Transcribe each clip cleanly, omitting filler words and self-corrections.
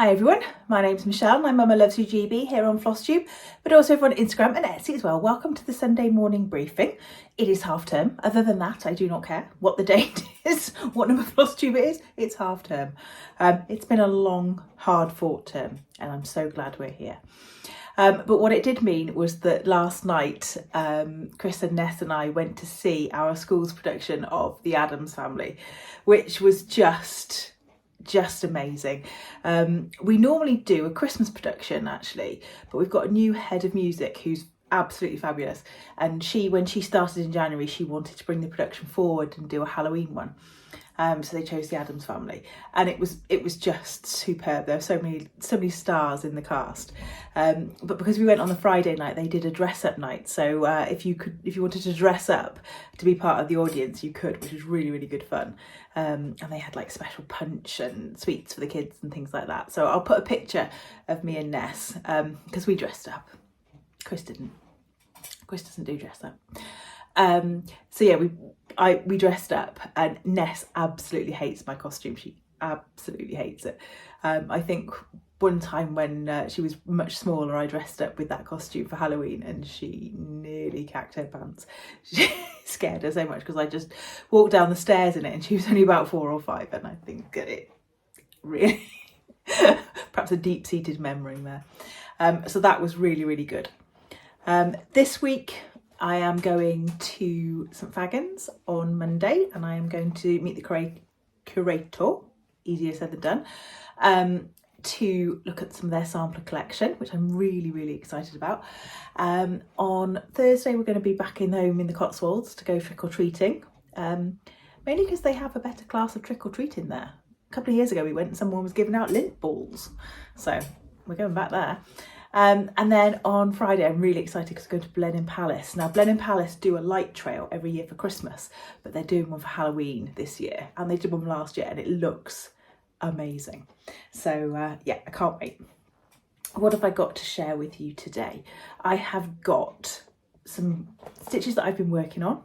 Hi everyone, my name's Michelle, my Mama Loves You GB here on FlossTube, but also over on Instagram and Etsy as well. Welcome to the Sunday morning briefing. It is half term. Other than that, I do not care what the date is, what number FlossTube it is, it's half term. It's been a long, hard fought term and I'm so glad we're here. But what it did mean was that last night, Chris and Ness and I went to see our school's production of The Addams Family, which was just amazing. We normally do a Christmas production actually, but we've got a new head of music who's absolutely fabulous, and when she started in January, she wanted to bring the production forward and do a Halloween one. So they chose The Addams Family, and it was just superb. There were so many stars in the cast, but because we went on the Friday night, they did a dress up night. So if you wanted to dress up to be part of the audience, you could, which was really good fun. And they had like special punch and sweets for the kids and things like that. So I'll put a picture of me and Ness because we dressed up. Chris didn't. Chris doesn't do dress up. So yeah, we dressed up, and Ness absolutely hates my costume. She absolutely hates it. I think one time when she was much smaller, I dressed up with that costume for Halloween and she nearly cacked her pants. She scared her so much because I just walked down the stairs in it, and she was only about 4 or 5, and I think it really perhaps a deep-seated memory there. So that was really good. This week I am going to St Fagans on Monday, and I am going to meet the curator, easier said than done, to look at some of their sampler collection, which I'm really excited about. On Thursday we're going to be back home in the Cotswolds to go trick-or-treating, mainly because they have a better class of trick-or-treating there. A couple of years ago we went and someone was giving out lint balls, so we're going back there. And then on Friday, I'm really excited because I'm going to Blenheim Palace. Now, Blenheim Palace do a light trail every year for Christmas, but they're doing one for Halloween this year, and they did one last year, and it looks amazing. So yeah, I can't wait. What have I got to share with you today? I have got some stitches that I've been working on.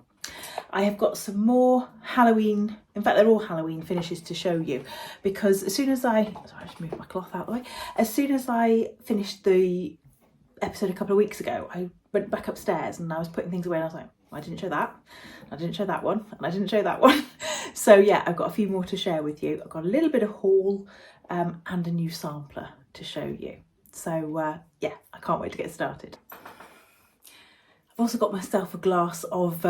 I have got some more Halloween, in fact they're all Halloween finishes to show you, because as soon as I just moved my cloth out of the way. As soon as I finished the episode a couple of weeks ago, I went back upstairs and I was putting things away, and I was like, I didn't show that, I didn't show that one, and I didn't show that one. So yeah, I've got a few more to share with you. I've got a little bit of haul and a new sampler to show you. So yeah, I can't wait to get started. I've also got myself a glass of,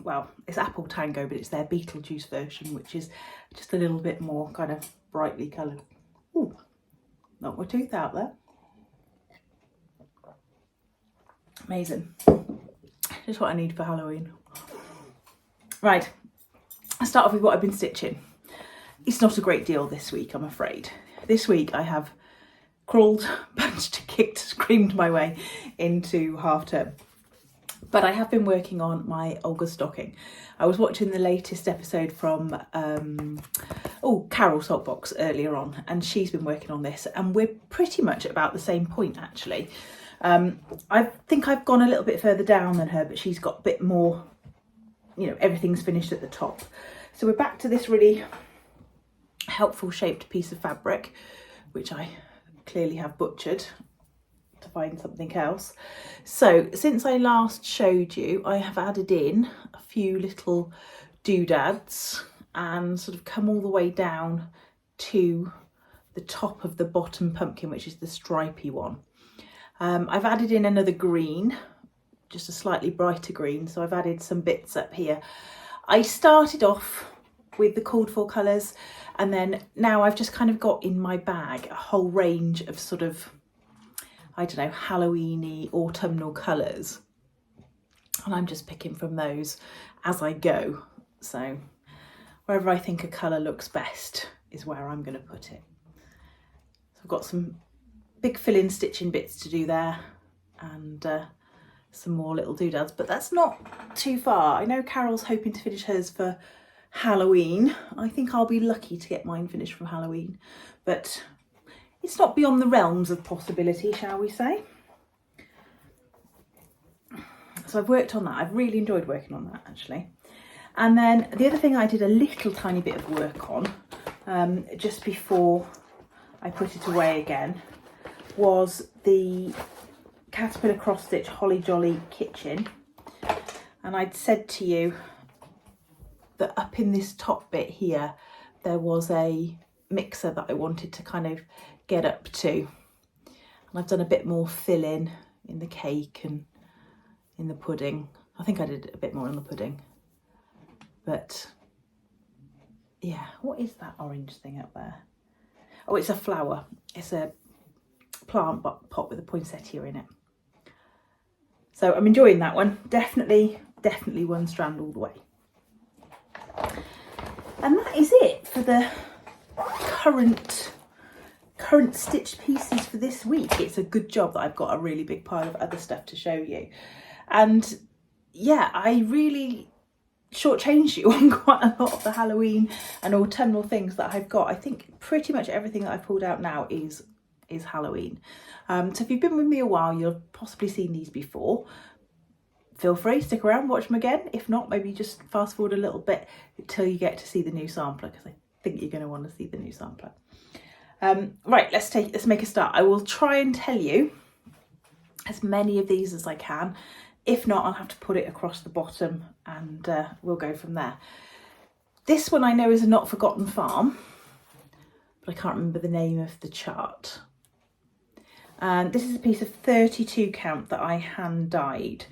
well, it's Apple Tango, but it's their Beetlejuice version, which is just a little bit more kind of brightly coloured. Ooh, knocked my tooth out there. Amazing. Just what I need for Halloween. Right, I'll start off with what I've been stitching. It's not a great deal this week, I'm afraid. This week I have crawled, punched, kicked, screamed my way into half term. But I have been working on my Olga stocking. I was watching the latest episode from Carol Saltbox earlier on, and she's been working on this, and we're pretty much about the same point actually. I think I've gone a little bit further down than her, but she's got a bit more, you know, everything's finished at the top. So we're back to this really helpful shaped piece of fabric, which I clearly have butchered to find something else. So since I last showed you, I have added in a few little doodads and sort of come all the way down to the top of the bottom pumpkin, which is the stripy one. I've added in another green, just a slightly brighter green, so I've added some bits up here. I started off with the called for colours, and then now I've just kind of got in my bag a whole range of sort of, I don't know, Halloween-y autumnal colours, and I'm just picking from those as I go. So wherever I think a colour looks best is where I'm going to put it. So I've got some big fill-in stitching bits to do there, and some more little doodads, but that's not too far. I know Carol's hoping to finish hers for Halloween. I think I'll be lucky to get mine finished for Halloween, but it's not beyond the realms of possibility, shall we say. So I've worked on that. I've really enjoyed working on that actually. And then the other thing I did a little tiny bit of work on just before I put it away again, was the Caterpillar Cross Stitch Holly Jolly Kitchen. And I'd said to you that up in this top bit here, there was a mixer that I wanted to kind of get up to. And I've done a bit more filling in the cake and in the pudding. I think I did a bit more in the pudding. But yeah, what is that orange thing up there? Oh, it's a flower. It's a plant pot with a poinsettia in it. So I'm enjoying that one. Definitely one strand all the way. And that is it for the current stitched pieces for this week. It's a good job that I've got a really big pile of other stuff to show you. And yeah, I really shortchanged you on quite a lot of the Halloween and autumnal things that I've got. I think pretty much everything that I've pulled out now is Halloween. So if you've been with me a while, you'll have possibly seen these before. Feel free, stick around, watch them again. If not, maybe just fast forward a little bit until you get to see the new sampler, because I think you're going to want to see the new sampler. Right, let's make a start. I will try and tell you as many of these as I can. If not, I'll have to put it across the bottom and we'll go from there. This one I know is a Not Forgotten Farm, but I can't remember the name of the chart. And this is a piece of 32 count that I hand dyed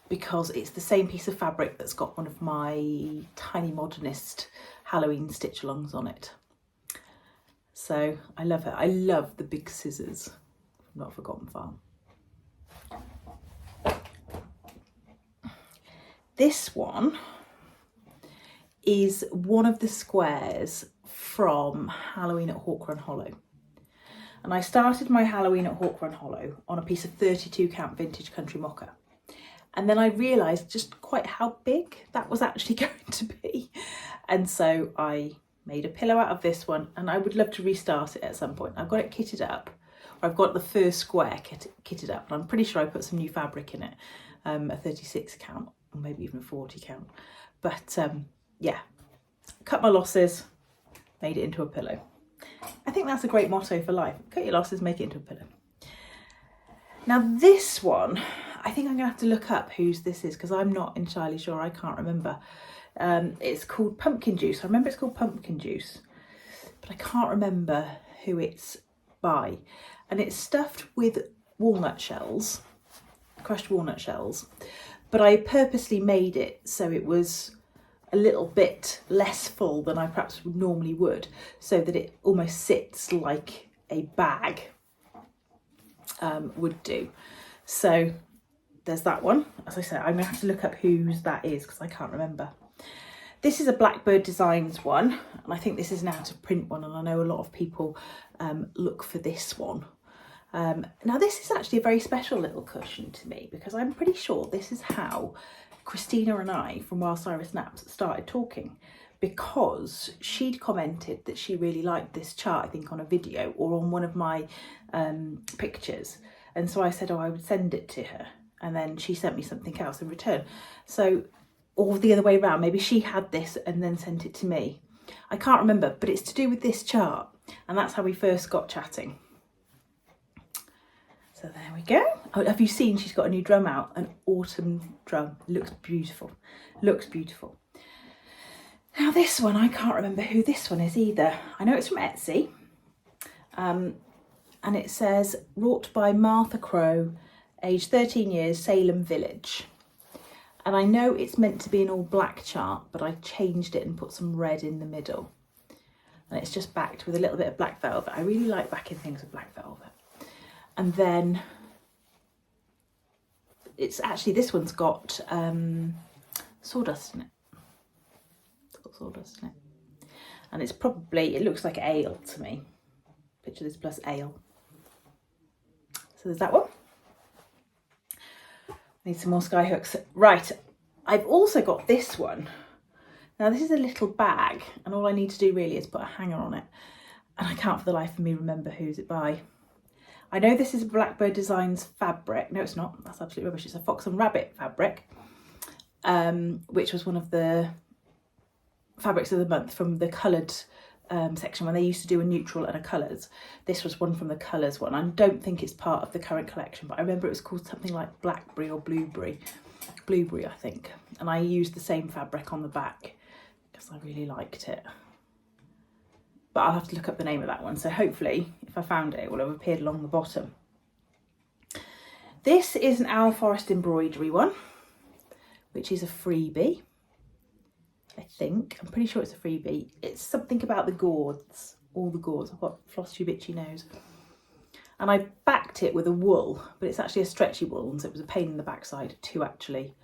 because it's the same piece of fabric that's got one of my Tiny Modernist Halloween stitch alongs on it. So I love it. I love the big scissors from Not Forgotten Farm. This one is one of the squares from Halloween at Hawk Run Hollow. And I started my Halloween at Hawk Run Hollow on a piece of 32 count vintage country mocha. And then I realised just quite how big that was actually going to be. And so I made a pillow out of this one, and I would love to restart it at some point. I've got it kitted up, or I've got the first square kitted up, and I'm pretty sure I put some new fabric in it, a 36 count, or maybe even a 40 count. But yeah, cut my losses, made it into a pillow. I think that's a great motto for life. Cut your losses, make it into a pillow. Now this one, I think I'm gonna have to look up whose this is because I'm not entirely sure, I can't remember. It's called Pumpkin Juice. I remember it's called Pumpkin Juice, but I can't remember who it's by. And it's stuffed with walnut shells, crushed walnut shells, but I purposely made it so it was a little bit less full than I perhaps normally would, so that it almost sits like a bag would do. So there's that one. As I said, I'm gonna have to look up whose that is because I can't remember. This is a Blackbird Designs one, and I think this is now to print one, and I know a lot of people look for this one. Now this is actually a very special little cushion to me because I'm pretty sure this is how Christina and I from Wild Cyrus Naps started talking, because she'd commented that she really liked this chart, I think on a video or on one of my pictures. And so I said, oh, I would send it to her. And then she sent me something else in return. So, or the other way around, maybe she had this and then sent it to me. I can't remember, but it's to do with this chart. And that's how we first got chatting. So there we go. Oh, have you seen she's got a new drum out, an autumn drum. Looks beautiful, looks beautiful. Now this one, I can't remember who this one is either. I know it's from Etsy. And it says, wrought by Martha Crow, age 13 years, Salem Village. And I know it's meant to be an all black chart, but I changed it and put some red in the middle. And it's just backed with a little bit of black velvet. I really like backing things with black velvet. And then it's actually, this one's got sawdust in it. It's got sawdust in it. And it's probably, it looks like ale to me. Picture this plus ale. So there's that one. Need some more sky hooks. Right, I've also got this one. Now this is a little bag, and all I need to do really is put a hanger on it. And I can't for the life of me remember who's it by. I know this is Blackbird Designs fabric. No, it's not. That's absolutely rubbish. It's a Fox and Rabbit fabric, which was one of the fabrics of the month from the coloured section when they used to do a neutral and a colours. This was one from the colours one. I don't think it's part of the current collection, but I remember it was called something like blackberry or blueberry I think, and I used the same fabric on the back because I really liked it, but I'll have to look up the name of that one. So hopefully if I found it, it will have appeared along the bottom. This is an Owl Forest embroidery one, which is a freebie, I think. I'm pretty sure it's a freebie. It's something about the gourds, all the gourds. I've got FlossTube itchy nose. And I backed it with a wool, but it's actually a stretchy wool, and so it was a pain in the backside to actually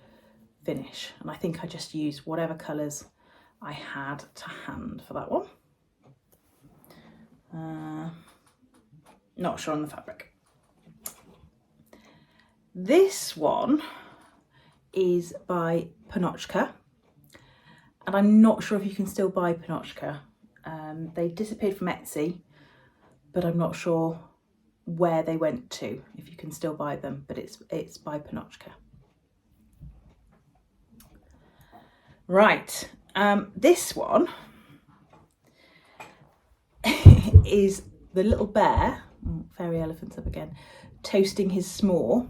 finish. And I think I just used whatever colours I had to hand for that one. Not sure on the fabric. This one is by Panochka, and I'm not sure if you can still buy Panochka. They disappeared from Etsy, but I'm not sure where they went to, if you can still buy them, but it's by Panochka. Right, this one is the little bear, fairy elephants up again, toasting his s'more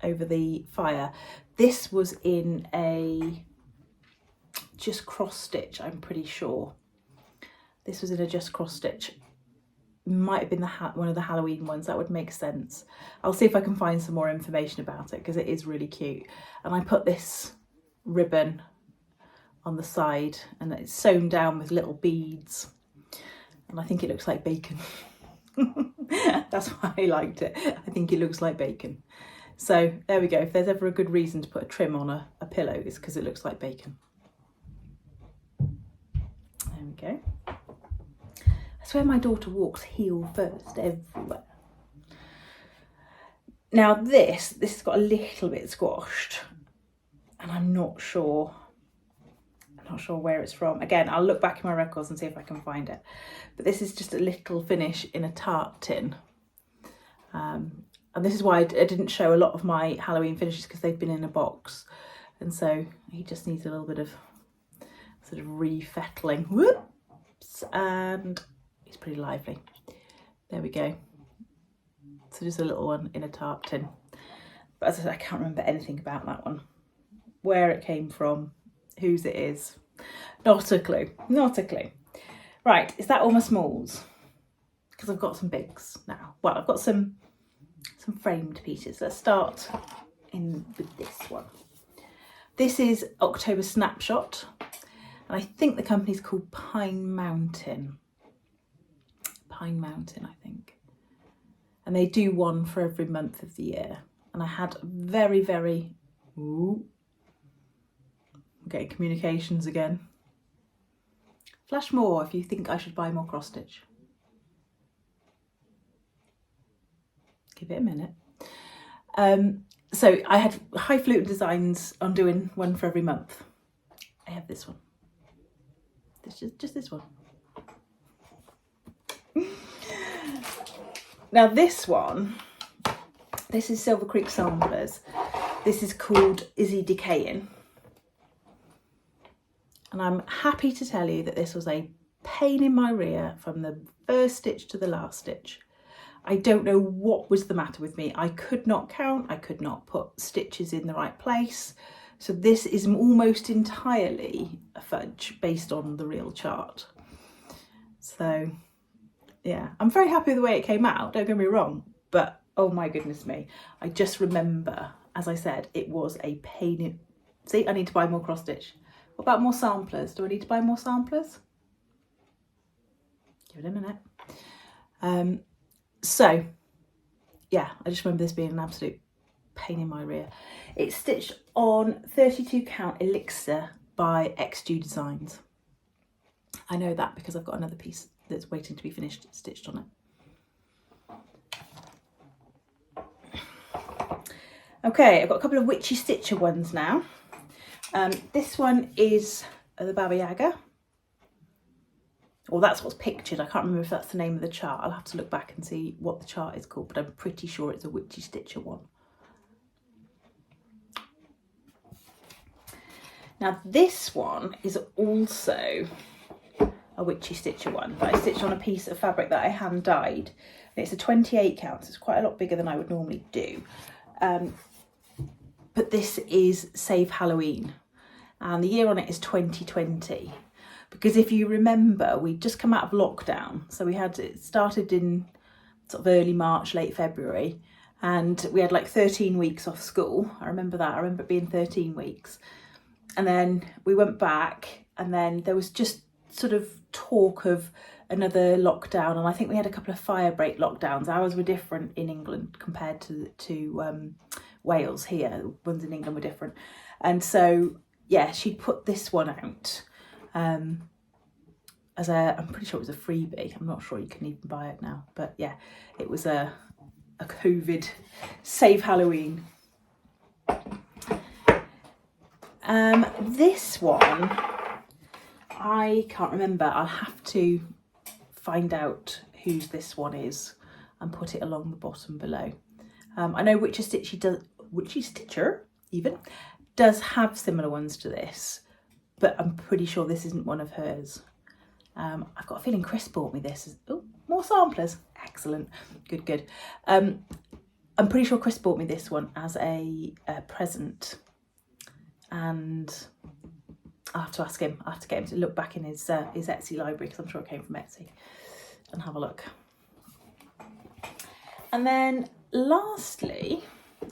over the fire. This was in a just cross stitch, I'm pretty sure. This was in a just cross stitch. Might have been one of the Halloween ones, that would make sense. I'll see if I can find some more information about it because it is really cute. And I put this ribbon on the side and it's sewn down with little beads, and I think it looks like bacon. That's why I liked it. I think it looks like bacon. So there we go. If there's ever a good reason to put a trim on a pillow, it's because it looks like bacon. There we go. I swear my daughter walks heel first everywhere. Now this has got a little bit squashed, and I'm not sure where it's from. Again, I'll look back in my records and see if I can find it. But this is just a little finish in a tart tin. And this is why I didn't show a lot of my Halloween finishes, because they've been in a box. And so he just needs a little bit of sort of refettling. Whoops! And he's pretty lively. There we go. So just a little one in a tart tin. But as I said, I can't remember anything about that one. Where it came from, whose it is. Not a clue, not a clue. Right, is that all my smalls? Because I've got some bigs now. Well, I've got some framed pieces. Let's start with this one. This is October Snapshot, and I think the company's called Pine Mountain. Pine Mountain, I think. And they do one for every month of the year. And I had very, very... Ooh, I'm getting communications again. Flash more if you think I should buy more cross stitch. Give it a minute. So I had highfalutin designs on doing one for every month. I have this one. Just this one. Now this one, this is Silver Creek Samplers. This is called Izzy Decaying. And I'm happy to tell you that this was a pain in my rear from the first stitch to the last stitch. I don't know what was the matter with me. I could not count. I could not put stitches in the right place. So this is almost entirely a fudge based on the real chart. So yeah, I'm very happy with the way it came out, don't get me wrong, but oh my goodness me. I just remember, as I said, it was a pain in... See, I need to buy more cross stitch. What about more samplers? Do I need to buy more samplers? Give it a minute. So yeah, I just remember this being an absolute pain in my rear. It's stitched on 32 count Elixir by XD Designs. I know that because I've got another piece that's waiting to be finished stitched on it. Okay, I've got a couple of Witchy Stitcher ones now. This one is the Baba Yaga. Or that's what's pictured. I can't remember if that's the name of the chart. I'll have to look back and see what the chart is called, but I'm pretty sure it's a Witchy Stitcher one. Now this one is also a witchy stitcher one that I stitched on a piece of fabric that I hand dyed. And it's a 28 count, so it's quite a lot bigger than I would normally do. But this is Save Halloween, and the year on it is 2020. Because if you remember, we'd just come out of lockdown. So it started in sort of early March, late February, and we had like 13 weeks off school. I remember that. I remember it being 13 weeks. And then we went back, and then there was just sort of talk of another lockdown. And I think we had a couple of fire break lockdowns. Ours were different in England compared to Wales here. The ones in England were different. And so, yeah, she put this one out as I'm pretty sure it was a freebie. I'm not sure you can even buy it now. But yeah, it was a COVID Save Halloween. This one, I can't remember. I'll have to find out whose this one is and put it along the bottom below. I know Witchy Stitcher even does have similar ones to this, but I'm pretty sure this isn't one of hers. I've got a feeling Chris bought me this. Oh, more samplers. Excellent. Good. I'm pretty sure Chris bought me this one as a present, and I'll have to ask him. I have to get him to look back in his Etsy library, because I'm sure it came from Etsy, and have a look. And then lastly,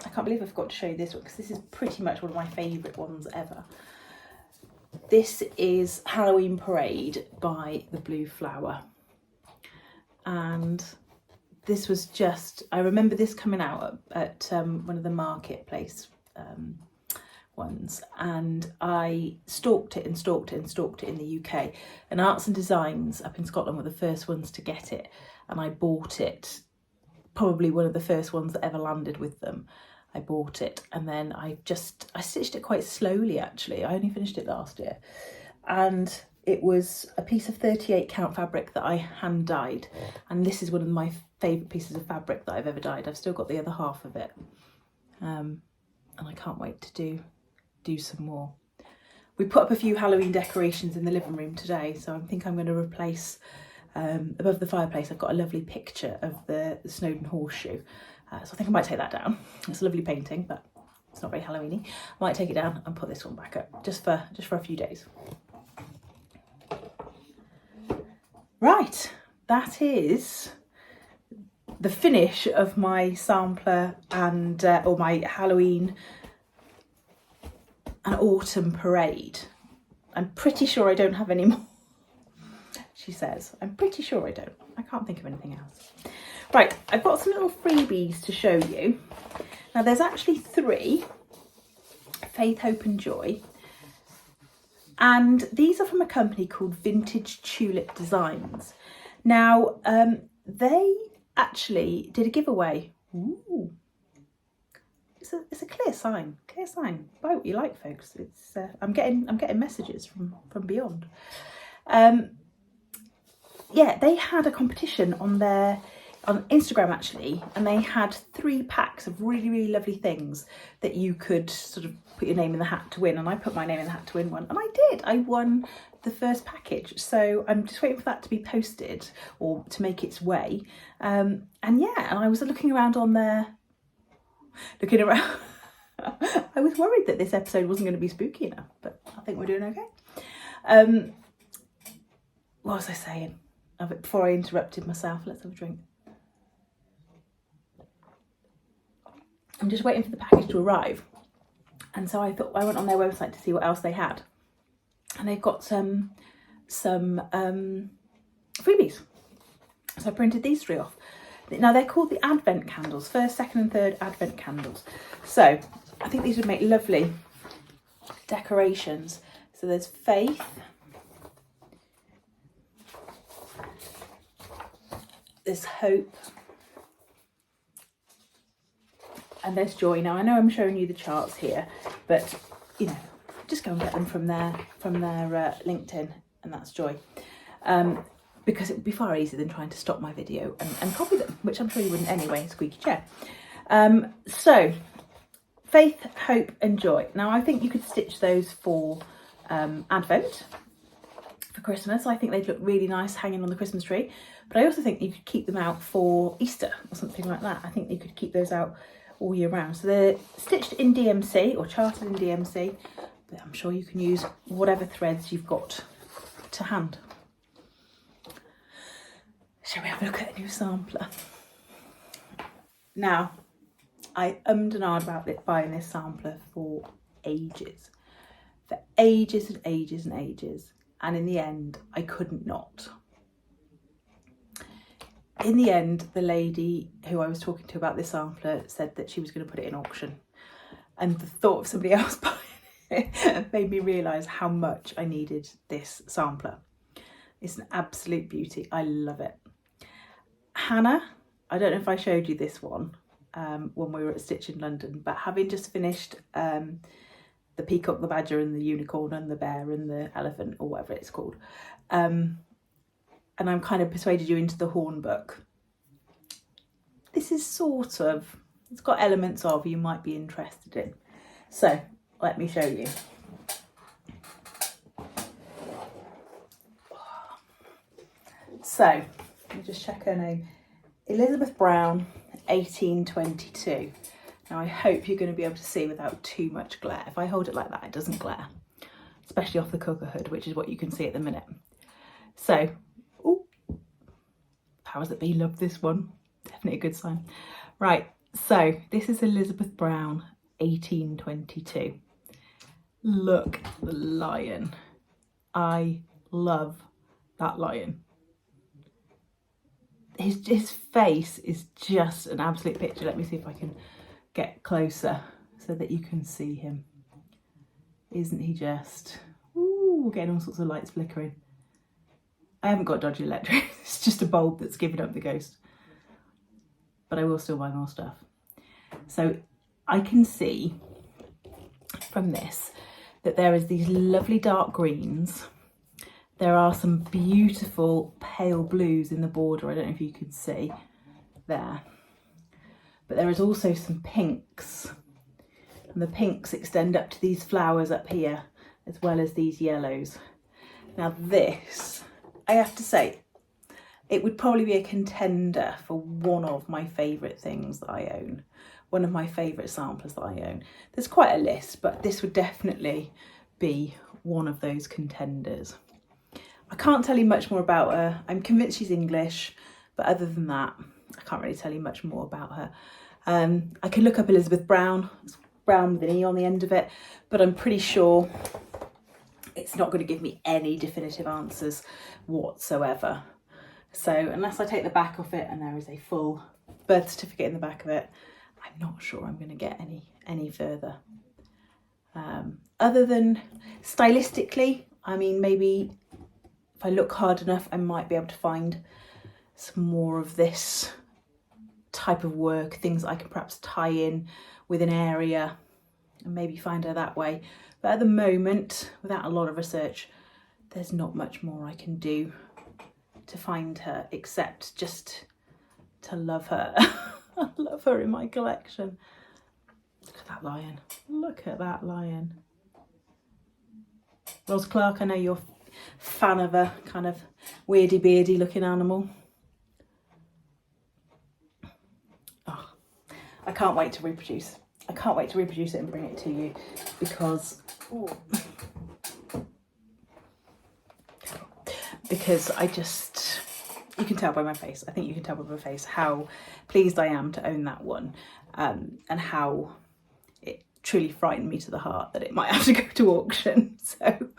I can't believe I forgot to show you this one, because this is pretty much one of my favourite ones ever. This is Halloween Parade by The Blue Flower. And this was just, I remember this coming out at one of the marketplace ones, and I stalked it in the UK. And Arts and Designs up in Scotland were the first ones to get it, and I bought it, probably one of the first ones that ever landed with them. I bought it, and then I stitched it quite slowly actually. I only finished it last year, and it was a piece of 38 count fabric that I hand dyed, and this is one of my favourite pieces of fabric that I've ever dyed. I've still got the other half of it, and I can't wait to do some more. We put up a few Halloween decorations in the living room today, so I think I'm going to replace above the fireplace. I've got a lovely picture of the Snowdon horseshoe, so I think I might take that down. It's a lovely painting, but it's not very Halloweeny. I might take it down and put this one back up just for a few days. Right, that is the finish of my sampler and or my Halloween and autumn parade. I'm pretty sure I don't have any more, she says. I'm pretty sure I don't. I can't think of anything else. Right, I've got some little freebies to show you. Now there's actually 3, Faith, Hope and Joy. And these are from a company called Vintage Tulip Designs. Now, they actually did a giveaway. Ooh. It's a clear sign. Buy what you like, folks. It's I'm getting messages from beyond. Yeah, they had a competition on Instagram actually, and they had 3 packs of really lovely things that you could sort of put your name in the hat to win, and I put my name in the hat to win one, and I did. I won the first package, so I'm just waiting for that to be posted or to make its way. And yeah, and I was looking around on there, I was worried that this episode wasn't going to be spooky enough, but I think we're doing okay. What was I saying? Before I interrupted myself, let's have a drink. I'm just waiting for the package to arrive, and so I thought I went on their website to see what else they had, and they've got some freebies. So I printed these 3 off. Now they're called the Advent candles, 1st, 2nd and 3rd Advent candles. So I think these would make lovely decorations. So there's Faith, there's Hope, and there's Joy. Now I know I'm showing you the charts here, but you know, just go and get them from their LinkedIn, and that's Joy. Because it would be far easier than trying to stop my video and copy them, which I'm sure you wouldn't anyway, squeaky chair. So Faith, Hope and Joy. Now I think you could stitch those for Advent, for Christmas. I think they'd look really nice hanging on the Christmas tree, but I also think you could keep them out for Easter or something like that. I think you could keep those out all year round. So they're stitched in DMC or charted in DMC, but I'm sure you can use whatever threads you've got to hand. Shall we have a look at a new sampler? Now, I ummed and ahed about buying this sampler for ages. For ages and ages and ages. And in the end, I couldn't not. In the end, the lady who I was talking to about this sampler said that she was going to put it in auction. And the thought of somebody else buying it made me realise how much I needed this sampler. It's an absolute beauty. I love it. Hannah, I don't know if I showed you this one when we were at Stitch in London, but having just finished the peacock, the badger and the unicorn and the bear and the elephant or whatever it's called, and I'm kind of persuaded you into the horn book. This is sort of, it's got elements of you might be interested in. So let me show you. So let me just check her name. Elizabeth Browne, 1822. Now I hope you're going to be able to see without too much glare. If I hold it like that, it doesn't glare, especially off the cooker hood, which is what you can see at the minute. So, ooh, powers that be love this one. Definitely a good sign. Right, so this is Elizabeth Browne, 1822. Look at the lion. I love that lion. His face is just an absolute picture. Let me see if I can get closer so that you can see him. Isn't he just, ooh, getting all sorts of lights flickering. I haven't got dodgy electric, it's just a bulb that's given up the ghost. But I will still buy more stuff. So I can see from this that there is these lovely dark greens. There are some beautiful pale blues in the border. I don't know if you can see there. But there is also some pinks. And the pinks extend up to these flowers up here, as well as these yellows. Now this, I have to say, it would probably be a contender for one of my favourite things that I own. One of my favourite samplers that I own. There's quite a list, but this would definitely be one of those contenders. I can't tell you much more about her. I'm convinced she's English, but other than that, I can't really tell you much more about her. I can look up Elizabeth Browne. It's Brown with an E on the end of it, but I'm pretty sure it's not going to give me any definitive answers whatsoever. So unless I take the back off it and there is a full birth certificate in the back of it, I'm not sure I'm going to get any further. Other than stylistically, I mean, maybe if I look hard enough, I might be able to find some more of this type of work, things I can perhaps tie in with an area and maybe find her that way. But at the moment, without a lot of research, there's not much more I can do to find her except just to love her. I love her in my collection. Look at that lion. Look at that lion. Ros Clark, I know you're a fan of a kind of weirdy beardy looking animal. Oh, I can't wait to reproduce. I can't wait to reproduce it and bring it to you because I just, you can tell by my face. I think you can tell by my face how pleased I am to own that one, and how it truly frightened me to the heart that it might have to go to auction. So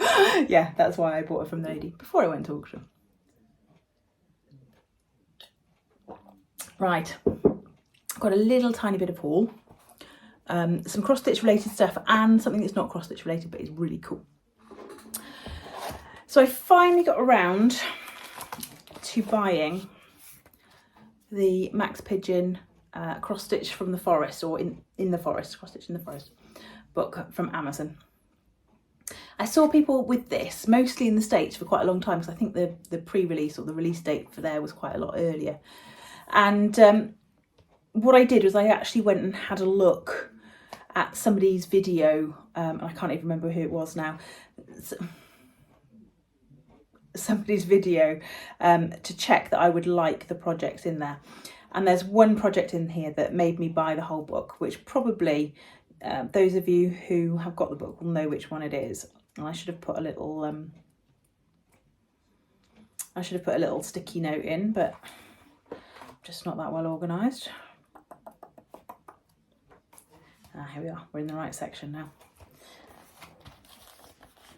yeah, that's why I bought it from the lady before I went to auction. Right, I've got a little tiny bit of haul, some cross stitch related stuff and something that's not cross stitch related but is really cool. So I finally got around to buying the Max Pigeon cross stitch from the forest, or in the forest, cross stitch in the forest book from Amazon. I saw people with this mostly in the States for quite a long time because I think the pre-release or the release date for there was quite a lot earlier. And what I did was I actually went and had a look at somebody's video, I can't even remember who it was now. somebody's video to check that I would like the projects in there. And there's one project in here that made me buy the whole book, which probably those of you who have got the book will know which one it is. And I should have put a little sticky note in, but I'm just not that well organised. Here we are, we're in the right section now.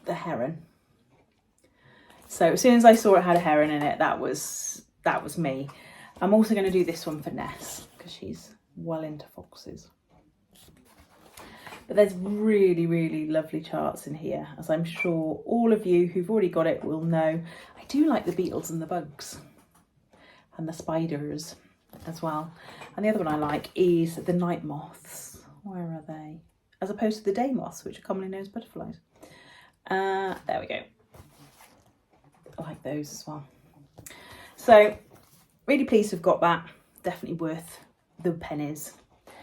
The heron. So as soon as I saw it had a heron in it, that was me. I'm also going to do this one for Ness because she's well into foxes. But there's really, really lovely charts in here, as I'm sure all of you who've already got it will know. I do like the beetles and the bugs and the spiders as well. And the other one I like is the night moths. Where are they? As opposed to the day moths, which are commonly known as butterflies. There we go. I like those as well. So really pleased to have got that. Definitely worth the pennies.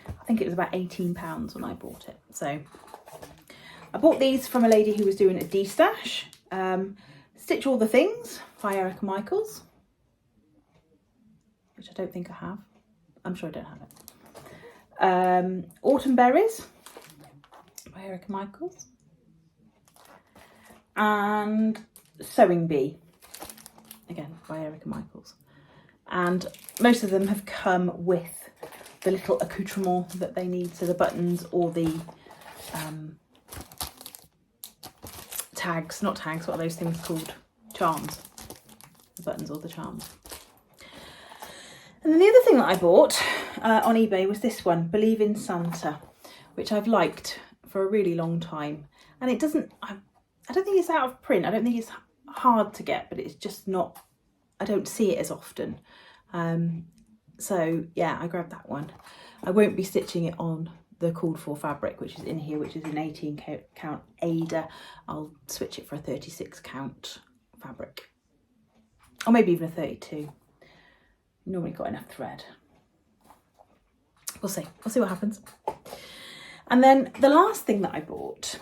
I think it was about £18 when I bought it. So I bought these from a lady who was doing a D-stash. Stitch All the Things by Erica Michaels, which I don't think I have. I'm sure I don't have it. Autumn Berries by Erica Michaels. And Sewing Bee, again by Erica Michaels. And most of them have come with the little accoutrement that they need, so the buttons or the tags, not tags, what are those things called? Charms. The buttons or the charms. And then the other thing that I bought on eBay was this one, Believe in Santa, which I've liked for a really long time. And it doesn't, I don't think it's out of print. I don't think it's hard to get, but it's just not, I don't see it as often. So yeah, I grabbed that one. I won't be stitching it on the called for fabric, which is in here, which is an 18 count Ada. I'll switch it for a 36 count fabric, or maybe even a 32. Normally got enough thread. We'll see what happens. And then the last thing that I bought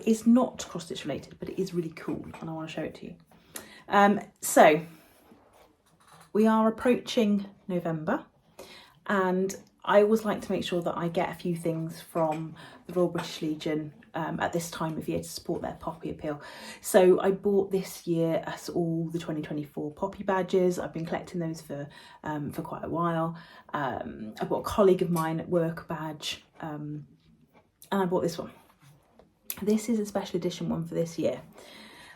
is not cross stitch related, but it is really cool and I want to show it to you. So we are approaching November, and I always like to make sure that I get a few things from the Royal British Legion at this time of year to support their poppy appeal. So I bought this year us all the 2024 poppy badges. I've been collecting those for quite a while. I bought a colleague of mine at work badge, and I bought this one. This is a special edition one for this year,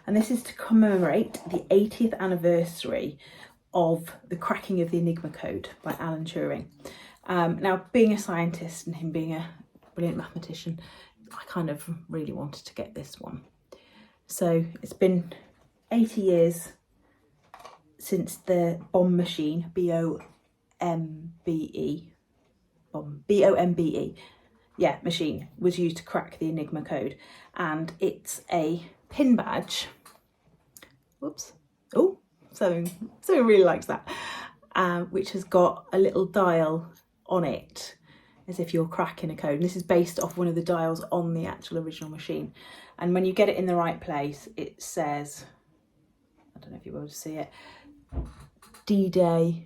and this is to commemorate the 80th anniversary of the cracking of the Enigma code by Alan Turing. Now, being a scientist and him being a brilliant mathematician, I kind of really wanted to get this one. So it's been 80 years since the bomb machine, B-O-M-B-E, yeah, machine was used to crack the Enigma code. And it's a pin badge. Whoops. Oh, someone really likes that. Which has got a little dial on it, as if you're cracking a code. And this is based off one of the dials on the actual original machine. And when you get it in the right place, it says, I don't know if you're able to see it, D-Day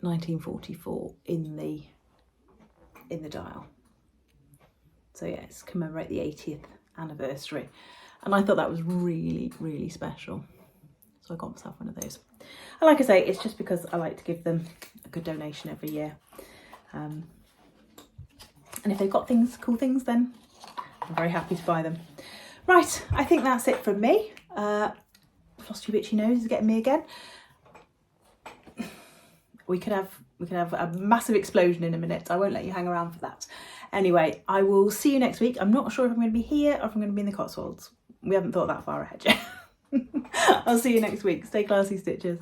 1944 in the dial. So yeah, it's commemorate the 80th anniversary. And I thought that was really, really special. So I got myself one of those. And like I say, it's just because I like to give them a good donation every year. And if they've got cool things, then I'm very happy to buy them. Right, I think that's it from me. FlossTube Itchy Nose is getting me again. We could have a massive explosion in a minute. I won't let you hang around for that. Anyway, I will see you next week. I'm not sure if I'm going to be here or if I'm going to be in the Cotswolds. We haven't thought that far ahead yet. I'll see you next week. Stay classy, Stitchers.